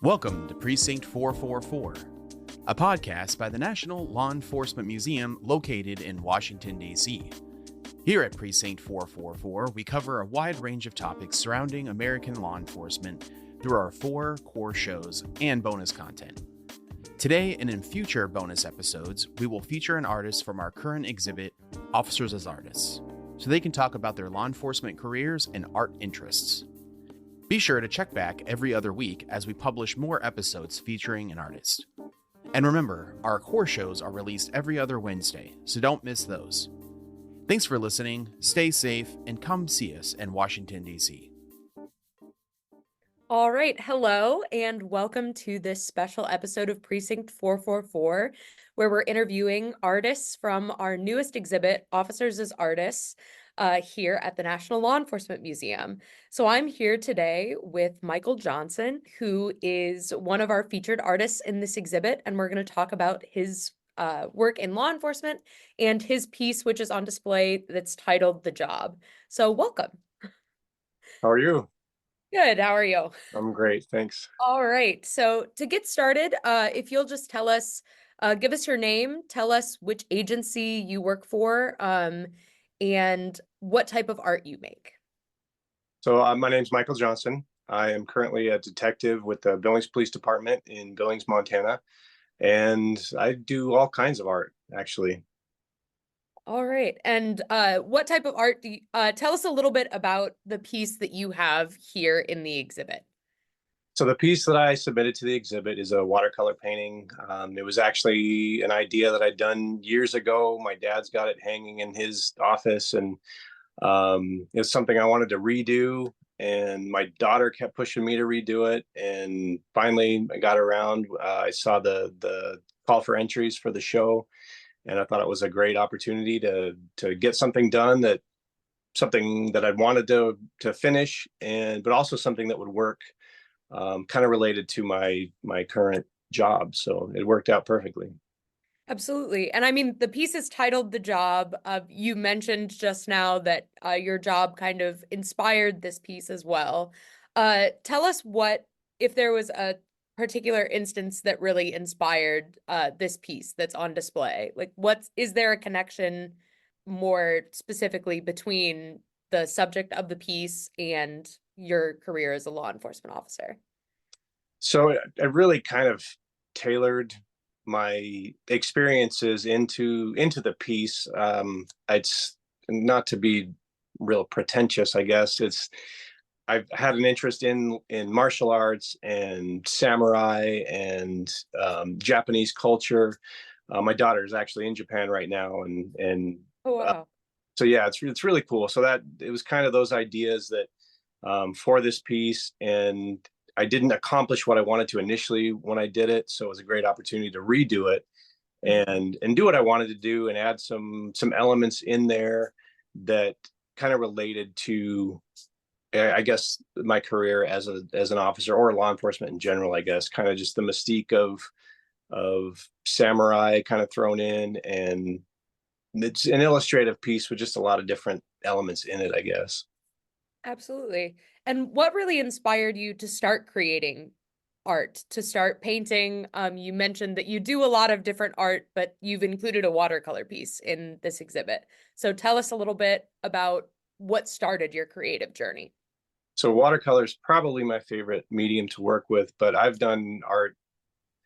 Welcome to Precinct 444, a podcast by the National Law Enforcement Museum located in Washington, D.C. Here at Precinct 444, we cover a wide range of topics surrounding American law enforcement through our 4 core shows and bonus content. Today and in future bonus episodes, we will feature an artist from our current exhibit, Officers as Artists, so they can talk about their law enforcement careers and art interests. Be sure to check back every other week as we publish more episodes featuring an artist. And remember, our core shows are released every other Wednesday, so don't miss those. Thanks for listening, stay safe, and come see us in Washington, D.C. All right, hello, and welcome to this special episode of Precinct 444, where we're interviewing artists from our newest exhibit, Officers as Artists, here at the National Law Enforcement Museum. So I'm here today with Michael Johnson, who is one of our featured artists in this exhibit, and we're going to talk about his work in law enforcement and his piece, which is on display, that's titled The Job. So welcome. How are you? Good, how are you? I'm great, thanks. All right, so to get started, if you'll just tell us, give us your name, tell us which agency you work for, and what type of art you make. So my name's Michael Johnson. I am currently a detective with the Billings Police Department in Billings, Montana, and I do all kinds of art, actually. All right, and what type of art do you, tell us a little bit about the piece that you have here in the exhibit. So the piece that I submitted to the exhibit is a watercolor painting. It was actually an idea that I'd done years ago. My dad's got it hanging in his office, and it's something I wanted to redo. And my daughter kept pushing me to redo it. And finally, I got around. I saw the call for entries for the show, and I thought it was a great opportunity to get something done, something that I'd wanted to finish, but also something that would work. Kind of related to my current job, so it worked out perfectly. Absolutely. And I mean, the piece is titled The Job. You mentioned just now that your job kind of inspired this piece as well. Tell us if there was a particular instance that really inspired this piece that's on display. Like, is there a connection more specifically between the subject of the piece and your career as a law enforcement officer? So I really kind of tailored my experiences into the piece. It's not to be real pretentious, I guess. I've had an interest in martial arts and samurai and Japanese culture. My daughter is actually in Japan right now, and Oh, wow. so yeah, it's really cool. So that it was kind of those ideas that for this piece, and I didn't accomplish what I wanted to initially when I did it. So it was a great opportunity to redo it and do what I wanted to do and add some elements in there that kind of related to, I guess, my career as an officer or law enforcement in general. I guess kind of just the mystique of samurai kind of thrown in, and it's an illustrative piece with just a lot of different elements in it, I guess. Absolutely. And what really inspired you to start creating art, to start painting? You mentioned that you do a lot of different art, but you've included a watercolor piece in this exhibit. So tell us a little bit about what started your creative journey. So watercolor is probably my favorite medium to work with, but I've done art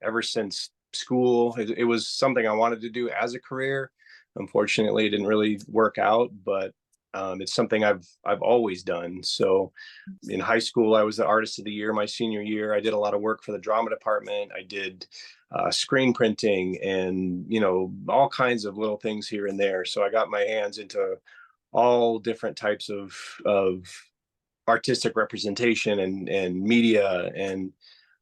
ever since school. It was something I wanted to do as a career. Unfortunately, it didn't really work out, but it's something I've always done. So in high school, I was the artist of the year my senior year. I did a lot of work for the drama department. I did screen printing and, all kinds of little things here and there. So I got my hands into all different types of artistic representation and media. And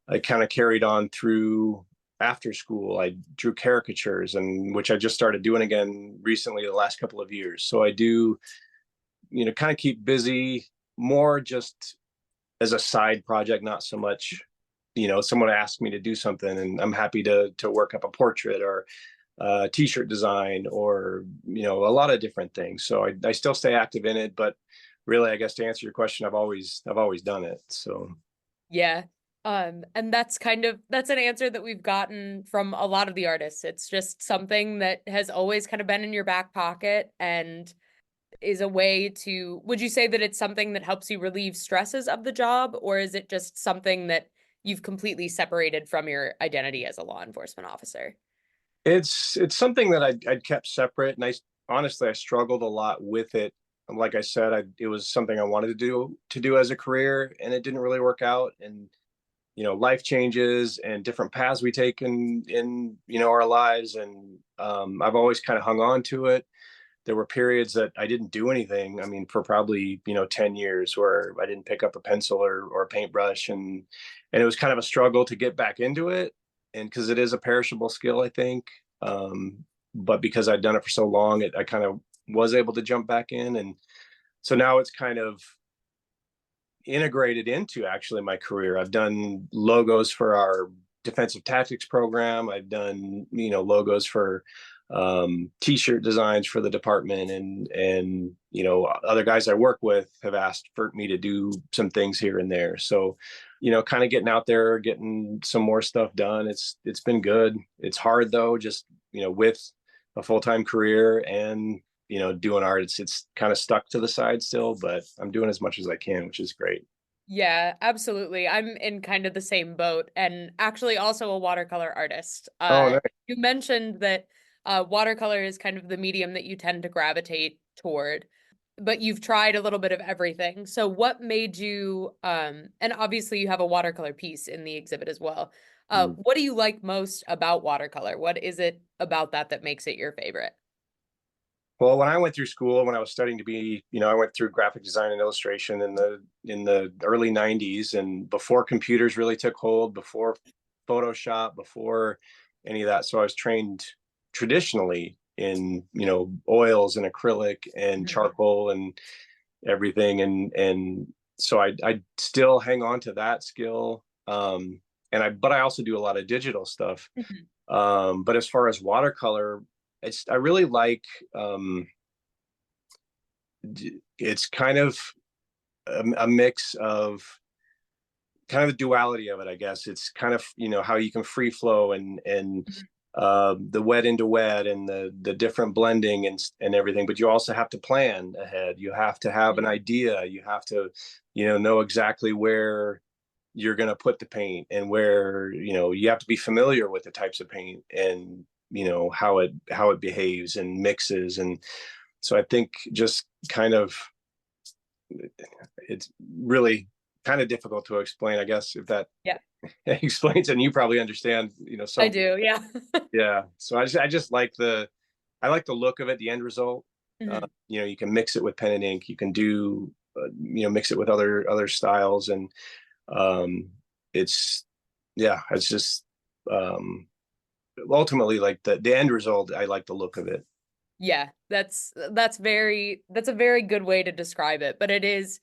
I kind of carried on through after school. I drew caricatures, and which I just started doing again recently, the last couple of years. So I do kind of keep busy more just as a side project, not so much, someone asked me to do something and I'm happy to work up a portrait or t-shirt design or, a lot of different things. So I still stay active in it, but really, I guess to answer your question, I've always done it. So Yeah. And that's an answer that we've gotten from a lot of the artists. It's just something that has always kind of been in your back pocket and is a way to, would you say that it's something that helps you relieve stresses of the job, or is it just something that you've completely separated from your identity as a law enforcement officer? It's something that I'd kept separate, and honestly I struggled a lot with it. Like I said, it was something I wanted to do as a career, and it didn't really work out. And life changes and different paths we take in our lives, and I've always kind of hung on to it. There were periods that I didn't do anything. I mean, for probably 10 years where I didn't pick up a pencil or a paintbrush, and it was kind of a struggle to get back into it. And because it is a perishable skill, I think. But because I'd done it for so long, I kind of was able to jump back in. And so now it's kind of integrated into actually my career. I've done logos for our defensive tactics program. I've done, logos for t-shirt designs for the department, and other guys I work with have asked for me to do some things here and there. So kind of getting out there, getting some more stuff done. It's been good. It's hard though, just with a full-time career and doing art, it's kind of stuck to the side still, but I'm doing as much as I can, which is great. Yeah, absolutely. I'm in kind of the same boat, and actually also a watercolor artist. Oh, nice. You mentioned that watercolor is kind of the medium that you tend to gravitate toward, but you've tried a little bit of everything. So what made you, and obviously you have a watercolor piece in the exhibit as well. What do you like most about watercolor? What is it about that makes it your favorite? Well, when I went through school, when I was studying to be, I went through graphic design and illustration in the early 90s, and before computers really took hold, before Photoshop, before any of that. So I was trained traditionally in, oils and acrylic and charcoal and everything. And so I still hang on to that skill. But I also do a lot of digital stuff. But as far as watercolor, I really like, it's kind of a mix of kind of the duality of it, I guess. It's kind of, how you can free flow and the wet into wet and the different blending and everything, but you also have to plan ahead. You have to have an idea. You have to, know exactly where you're going to put the paint, and where, you have to be familiar with the types of paint and how it behaves and mixes. And so I think just kind of, it's really kind of difficult to explain, I guess, if that explains, and you probably understand, I do, yeah. Yeah. So I just like I like the look of it, the end result. You can mix it with pen and ink. You can do, mix it with other styles, and it's just ultimately like the end result. I like the look of it. Yeah, that's a very good way to describe it, but it is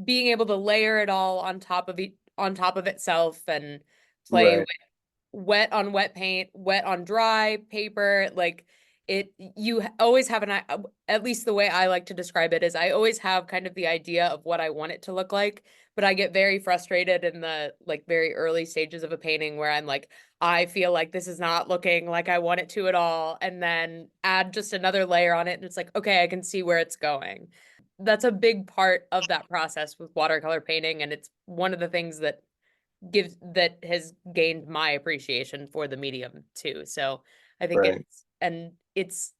being able to layer it all on top of itself, and play Right. wet on wet paint, wet on dry paper. Like you always have at least the way I like to describe it is I always have kind of the idea of what I want it to look like, but I get very frustrated in the like very early stages of a painting where I'm like, I feel like this is not looking like I want it to at all, and then add just another layer on it, and it's like, okay, I can see where it's going. That's a big part of that process with watercolor painting, and it's one of the things that has gained my appreciation for the medium too. So I think Right. it's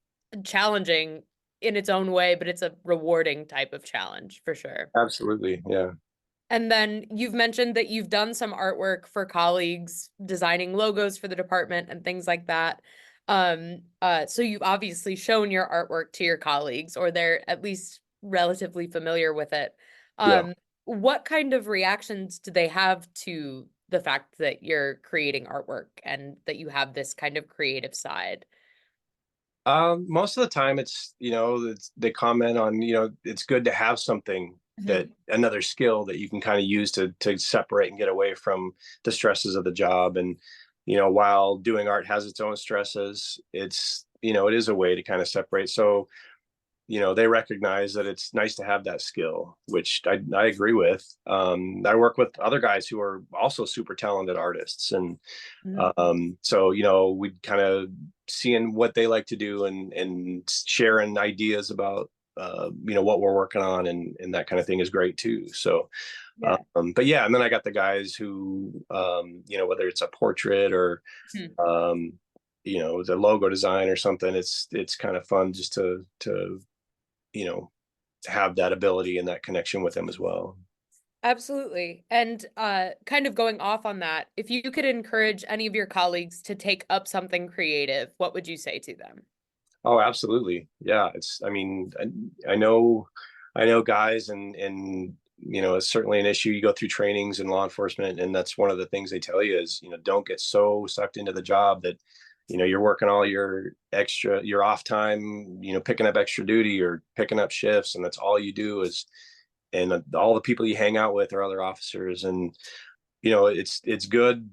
challenging in its own way, but it's a rewarding type of challenge for sure. Absolutely. Yeah. And then you've mentioned that you've done some artwork for colleagues, designing logos for the department and things like that. So you've obviously shown your artwork to your colleagues, or they're at least relatively familiar with it. Yeah. What kind of reactions do they have to the fact that you're creating artwork and that you have this kind of creative side? Most of the time they comment on, it's good to have something, that another skill that you can kind of use to separate and get away from the stresses of the job. And, while doing art has its own stresses, it is a way to kind of separate. So they recognize that it's nice to have that skill, which I agree with. I work with other guys who are also super talented artists. And so, we kind of seeing what they like to do and sharing ideas about, what we're working on and that kind of thing is great too. So, Yeah. but yeah, and then I got the guys who, whether it's a portrait or, the logo design or something, it's kind of fun just to have that ability and that connection with them as well. Absolutely. And kind of going off on that, if you could encourage any of your colleagues to take up something creative, what would you say to them? Oh, absolutely. Yeah. I know guys and it's certainly an issue. You go through trainings in law enforcement, and that's one of the things they tell you is, don't get so sucked into the job that, you're working all your off time, picking up extra duty or picking up shifts. And that's all you do and all the people you hang out with are other officers. And, it's good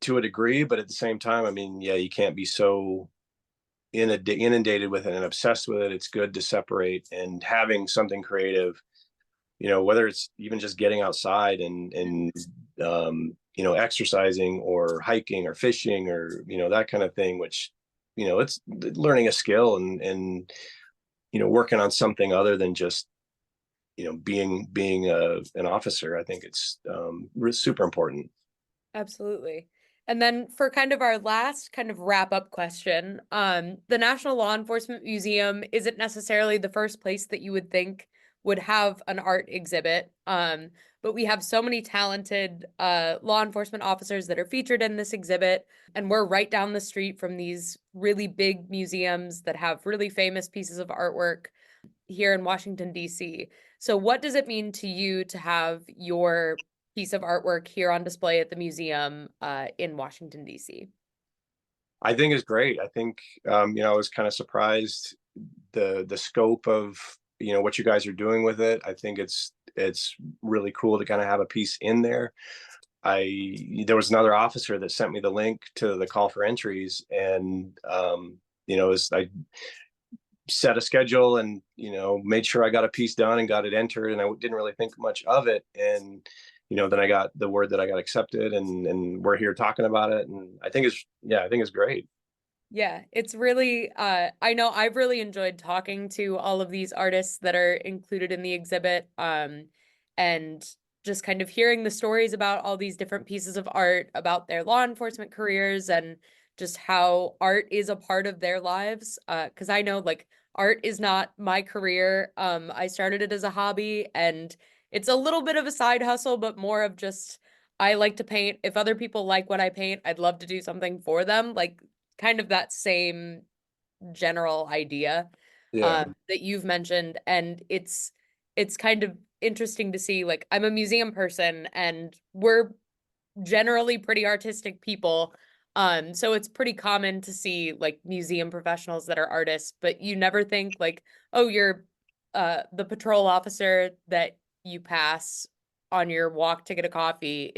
to a degree, but at the same time, you can't be so inundated with it and obsessed with it. It's good to separate and having something creative, whether it's even just getting outside and exercising or hiking or fishing or, that kind of thing, which, it's learning a skill and, working on something other than just, being an officer. I think it's super important. Absolutely. And then for kind of our last kind of wrap up question, the National Law Enforcement Museum isn't necessarily the first place that you would think would have an art exhibit. But we have so many talented law enforcement officers that are featured in this exhibit. And we're right down the street from these really big museums that have really famous pieces of artwork here in Washington, D.C. So what does it mean to you to have your piece of artwork here on display at the museum in Washington, D.C.? I think it's great. I think, I was kind of surprised the scope of, what you guys are doing with it. I think it's really cool to kind of have a piece in there. There was another officer that sent me the link to the call for entries, and, I set a schedule and, made sure I got a piece done and got it entered, and I didn't really think much of it. And, then I got the word that I got accepted, and we're here talking about it. And I think it's great. Yeah, it's really, I know I've really enjoyed talking to all of these artists that are included in the exhibit, and just kind of hearing the stories about all these different pieces of art, about their law enforcement careers, and just how art is a part of their lives. Because I know, like, art is not my career. I started it as a hobby, and it's a little bit of a side hustle, but more of just, I like to paint. If other people like what I paint, I'd love to do something for them. Like, kind of that same general idea Yeah. that you've mentioned. And it's kind of interesting to see, like, I'm a museum person and we're generally pretty artistic people. So it's pretty common to see like museum professionals that are artists, but you never think like, oh, you're the patrol officer that you pass on your walk to get a coffee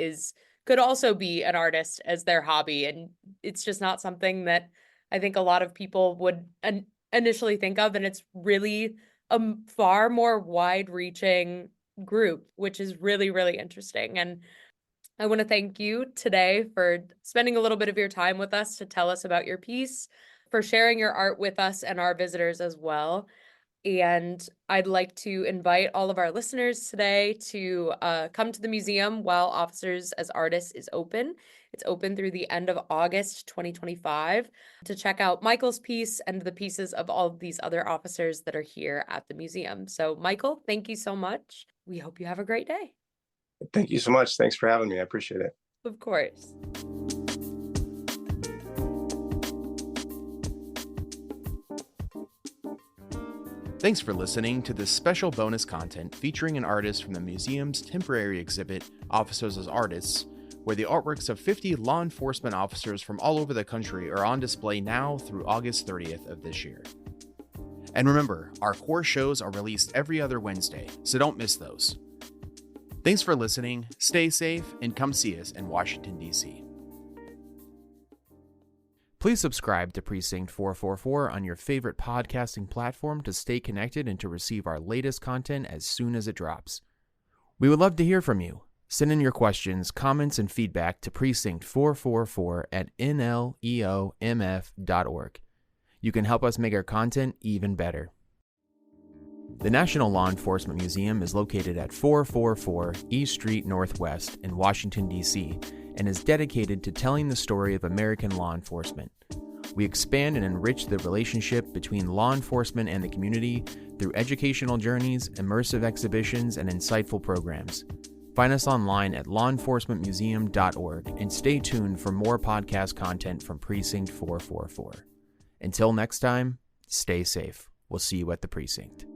could also be an artist as their hobby. And it's just not something that I think a lot of people would initially think of. And it's really a far more wide-reaching group, which is really, really interesting. And I want to thank you today for spending a little bit of your time with us to tell us about your piece, for sharing your art with us and our visitors as well. And I'd like to invite all of our listeners today to come to the museum while Officers as Artists is open. It's open through the end of August 2025 to check out Michael's piece and the pieces of all of these other officers that are here at the museum. So, Michael, thank you so much. We hope you have a great day. Thank you so much. Thanks for having me. I appreciate it. Of course. Thanks for listening to this special bonus content featuring an artist from the museum's temporary exhibit, Officers as Artists, where the artworks of 50 law enforcement officers from all over the country are on display now through August 30th of this year. And remember, our core shows are released every other Wednesday, so don't miss those. Thanks for listening, stay safe, and come see us in Washington, D.C. Please subscribe to Precinct 444 on your favorite podcasting platform to stay connected and to receive our latest content as soon as it drops. We would love to hear from you. Send in your questions, comments, and feedback to precinct444@nleomf.org. You can help us make our content even better. The National Law Enforcement Museum is located at 444 East Street Northwest in Washington, D.C., and is dedicated to telling the story of American law enforcement. We expand and enrich the relationship between law enforcement and the community through educational journeys, immersive exhibitions, and insightful programs. Find us online at lawenforcementmuseum.org and stay tuned for more podcast content from Precinct 444. Until next time, stay safe. We'll see you at the Precinct.